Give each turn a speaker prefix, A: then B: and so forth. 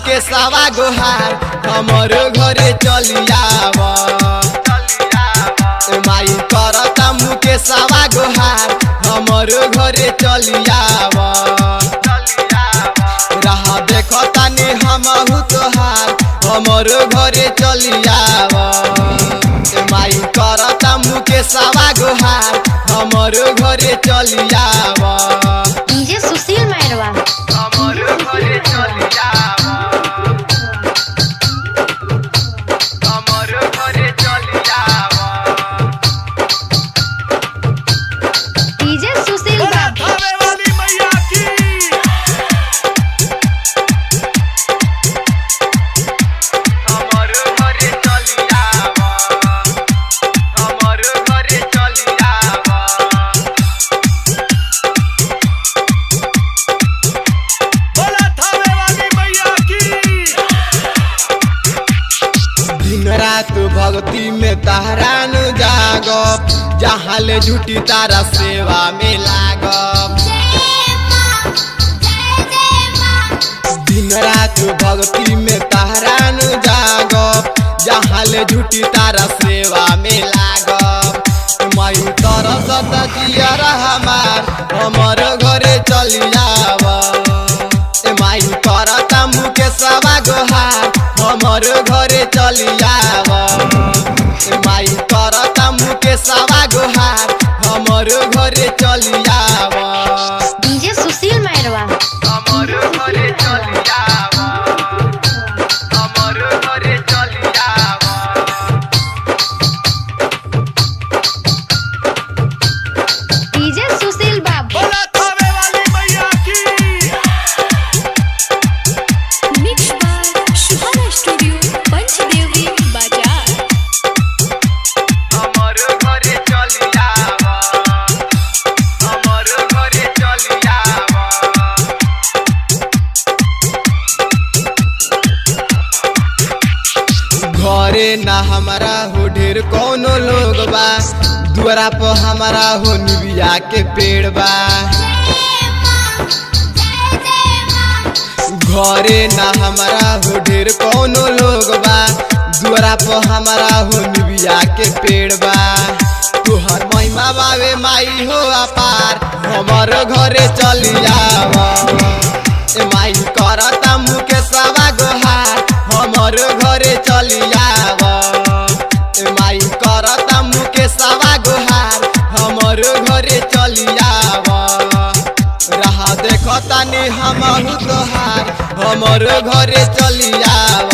A: मुके सावा गोहार हमरो घरे चलियाव माई करता मुके सावा गोहार हमरो घरे चलियाव राह देखतानी हमहु तोहार हमरो घरे चलियाव माई करता मुके सावा गोहार हमरो घरे चलियाव
B: डीजे सुशील मायरवा
A: हमरो घरे चलियाव हमरो घरे चलियाव
B: डीजे सुशील बाबू
C: वाली मैया की
A: हमरो घरे चलियाव हमरो घरे चलियाव
C: बोला थावे वाली मैया की
A: दिन रात भक्ति में तहरान जागब जहाँ ले झूठी तारा सेवा में लागब दिन रात भक्ति में तहरान जागब जहाँ ले झूठी तारा सेवा में लागब माई तरसत जियर हमार हमर घरे चलियाव माई करता मुके सवा गोहार हमर घरे चलियाव माई करता मुके सवा गोहार हमर घरे चलियाव
B: डीजे सुशील मायरवा
A: हमर घरे चलियाव हमर घरे चलियाव
B: डीजे सुशील बाबू
C: बोला थावे वाली मैया की
D: मिक्स बाय शुभाना स्टूडियो पंचदेवी बाजार।
A: हमर घरे चलियाव हमर घरे चलियाव घरे ना हमारा हो ढेर कौनो लोग बा द्वारा पर हमारा हो निबिया के पेड़ बा घरे ना हमारा हो ढेर कौनो लोग बा द्वारा पर हमारा हो निबिया के पेड़ बा तुहर महिमा बावे माई हो अपार हमर घरे चलियाव माई करता मुके सवा गोहार हमर घरे चलियाव माई करता मुके सवा गोहार हमर घरे चलियाव राह देखतानी हमहु तोहार हमर घरे चलियाव